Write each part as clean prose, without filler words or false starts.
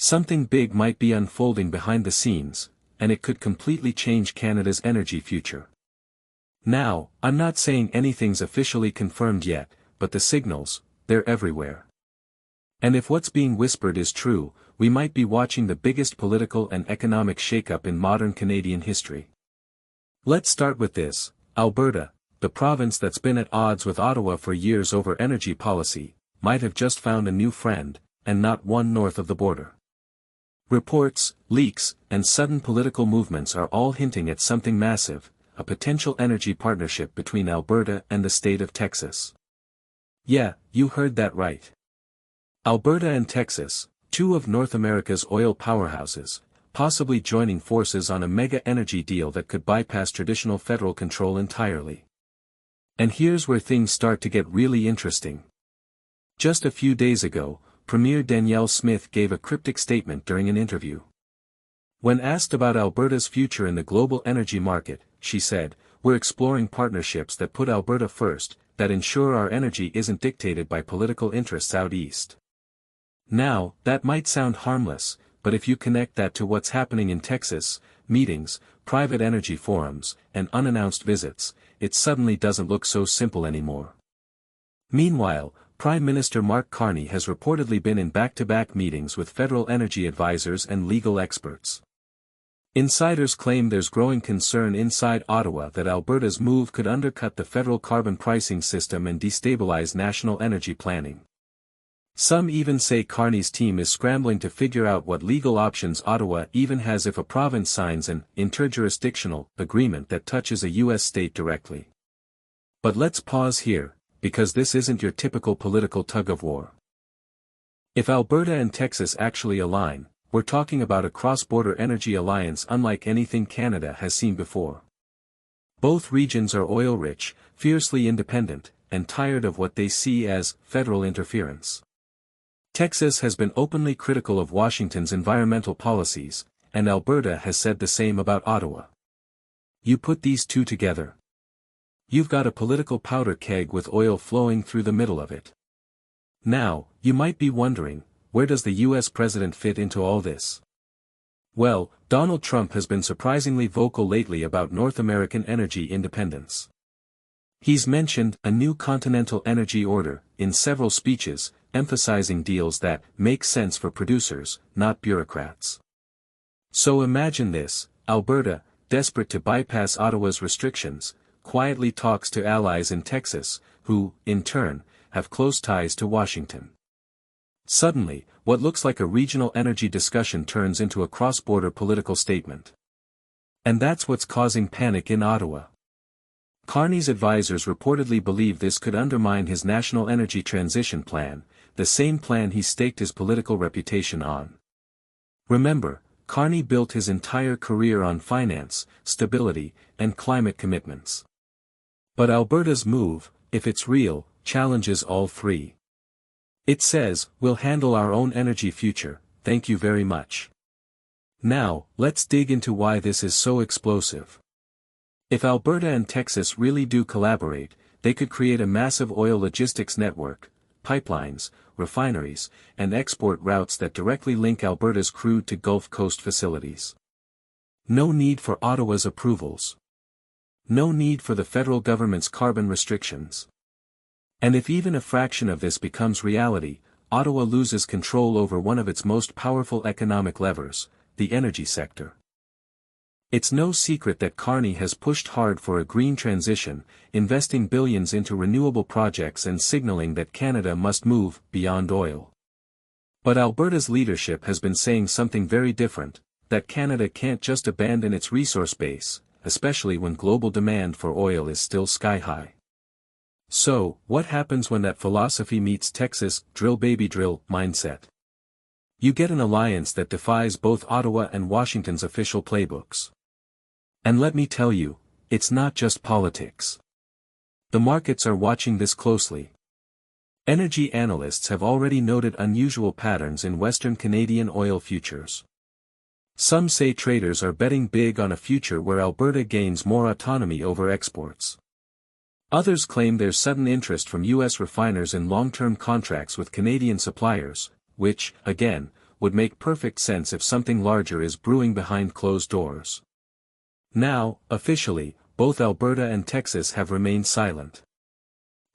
Something big might be unfolding behind the scenes, and it could completely change Canada's energy future. Now, I'm not saying anything's officially confirmed yet, but the signals, they're everywhere. And if what's being whispered is true, we might be watching the biggest political and economic shakeup in modern Canadian history. Let's start with this. Alberta, the province that's been at odds with Ottawa for years over energy policy, might have just found a new friend, and not one north of the border. Reports, leaks, and sudden political movements are all hinting at something massive, a potential energy partnership between Alberta and the state of Texas. Yeah, you heard that right. Alberta and Texas, two of North America's oil powerhouses, possibly joining forces on a mega energy deal that could bypass traditional federal control entirely. And here's where things start to get really interesting. Just a few days ago, Premier Danielle Smith gave a cryptic statement during an interview. When asked about Alberta's future in the global energy market, she said, "We're exploring partnerships that put Alberta first, that ensure our energy isn't dictated by political interests out east." Now, that might sound harmless, but if you connect that to what's happening in Texas, meetings, private energy forums, and unannounced visits, it suddenly doesn't look so simple anymore. Meanwhile, Prime Minister Mark Carney has reportedly been in back-to-back meetings with federal energy advisors and legal experts. Insiders claim there's growing concern inside Ottawa that Alberta's move could undercut the federal carbon pricing system and destabilize national energy planning. Some even say Carney's team is scrambling to figure out what legal options Ottawa even has if a province signs an interjurisdictional agreement that touches a U.S. state directly. But let's pause here, because this isn't your typical political tug-of-war. If Alberta and Texas actually align, we're talking about a cross-border energy alliance unlike anything Canada has seen before. Both regions are oil-rich, fiercely independent, and tired of what they see as federal interference. Texas has been openly critical of Washington's environmental policies, and Alberta has said the same about Ottawa. You put these two together. You've got a political powder keg with oil flowing through the middle of it. Now, you might be wondering, where does the U.S. president fit into all this? Well, Donald Trump has been surprisingly vocal lately about North American energy independence. He's mentioned a new continental energy order in several speeches, emphasizing deals that make sense for producers, not bureaucrats. So imagine this: Alberta, desperate to bypass Ottawa's restrictions, quietly talks to allies in Texas, who, in turn, have close ties to Washington. Suddenly, what looks like a regional energy discussion turns into a cross-border political statement. And that's what's causing panic in Ottawa. Carney's advisors reportedly believe this could undermine his national energy transition plan, the same plan he staked his political reputation on. Remember, Carney built his entire career on finance, stability, and climate commitments. But Alberta's move, if it's real, challenges all three. It says, "We'll handle our own energy future, thank you very much." Now, let's dig into why this is so explosive. If Alberta and Texas really do collaborate, they could create a massive oil logistics network, pipelines, refineries, and export routes that directly link Alberta's crude to Gulf Coast facilities. No need for Ottawa's approvals. No need for the federal government's carbon restrictions. And if even a fraction of this becomes reality, Ottawa loses control over one of its most powerful economic levers, the energy sector. It's no secret that Carney has pushed hard for a green transition, investing billions into renewable projects and signaling that Canada must move beyond oil. But Alberta's leadership has been saying something very different, that Canada can't just abandon its resource base, especially when global demand for oil is still sky-high. So, what happens when that philosophy meets Texas drill baby drill mindset? You get an alliance that defies both Ottawa and Washington's official playbooks. And let me tell you, it's not just politics. The markets are watching this closely. Energy analysts have already noted unusual patterns in Western Canadian oil futures. Some say traders are betting big on a future where Alberta gains more autonomy over exports. Others claim there's sudden interest from U.S. refiners in long-term contracts with Canadian suppliers, which, again, would make perfect sense if something larger is brewing behind closed doors. Now, officially, both Alberta and Texas have remained silent.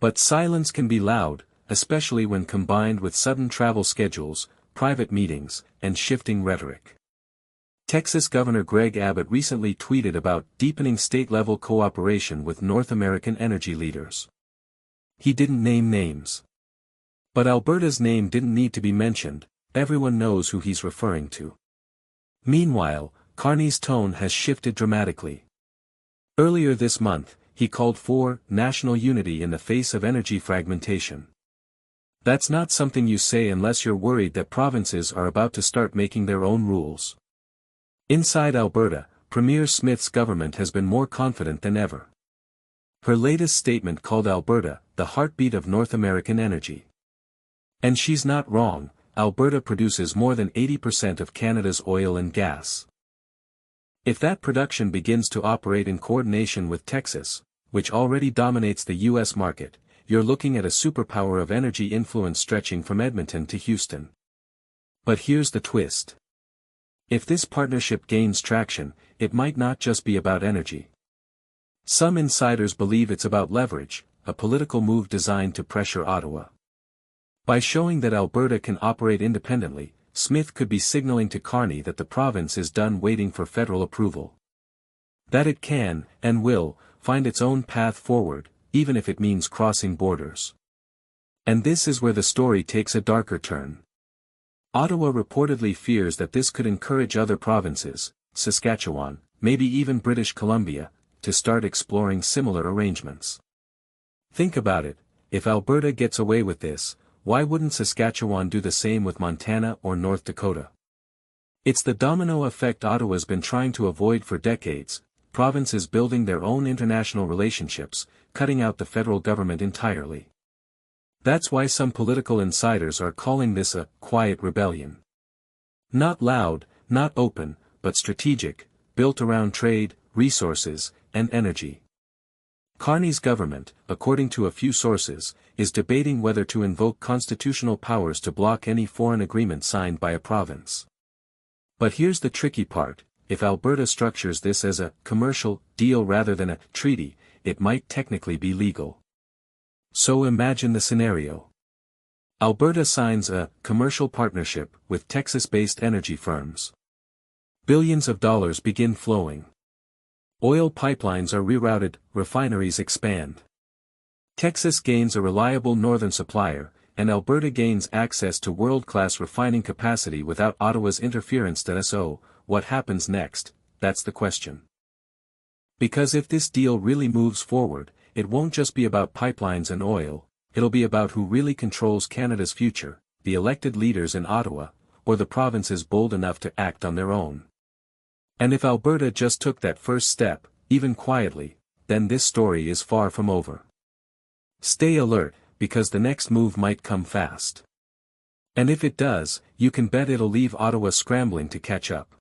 But silence can be loud, especially when combined with sudden travel schedules, private meetings, and shifting rhetoric. Texas Governor Greg Abbott recently tweeted about deepening state-level cooperation with North American energy leaders. He didn't name names. But Alberta's name didn't need to be mentioned, everyone knows who he's referring to. Meanwhile, Carney's tone has shifted dramatically. Earlier this month, he called for national unity in the face of energy fragmentation. That's not something you say unless you're worried that provinces are about to start making their own rules. Inside Alberta, Premier Smith's government has been more confident than ever. Her latest statement called Alberta the heartbeat of North American energy. And she's not wrong, Alberta produces more than 80% of Canada's oil and gas. If that production begins to operate in coordination with Texas, which already dominates the U.S. market, you're looking at a superpower of energy influence stretching from Edmonton to Houston. But here's the twist. If this partnership gains traction, it might not just be about energy. Some insiders believe it's about leverage, a political move designed to pressure Ottawa. By showing that Alberta can operate independently, Smith could be signaling to Carney that the province is done waiting for federal approval. That it can, and will, find its own path forward, even if it means crossing borders. And this is where the story takes a darker turn. Ottawa reportedly fears that this could encourage other provinces, Saskatchewan, maybe even British Columbia, to start exploring similar arrangements. Think about it, if Alberta gets away with this, why wouldn't Saskatchewan do the same with Montana or North Dakota? It's the domino effect Ottawa's been trying to avoid for decades, provinces building their own international relationships, cutting out the federal government entirely. That's why some political insiders are calling this a quiet rebellion. Not loud, not open, but strategic, built around trade, resources, and energy. Carney's government, according to a few sources, is debating whether to invoke constitutional powers to block any foreign agreement signed by a province. But here's the tricky part, if Alberta structures this as a commercial deal rather than a treaty, it might technically be legal. So imagine the scenario. Alberta signs a commercial partnership with Texas-based energy firms. Billions of dollars begin flowing. Oil pipelines are rerouted, refineries expand. Texas gains a reliable northern supplier, and Alberta gains access to world-class refining capacity without Ottawa's interference. So, what happens next? That's the question. Because if this deal really moves forward, it won't just be about pipelines and oil, it'll be about who really controls Canada's future, the elected leaders in Ottawa, or the provinces bold enough to act on their own. And if Alberta just took that first step, even quietly, then this story is far from over. Stay alert, because the next move might come fast. And if it does, you can bet it'll leave Ottawa scrambling to catch up.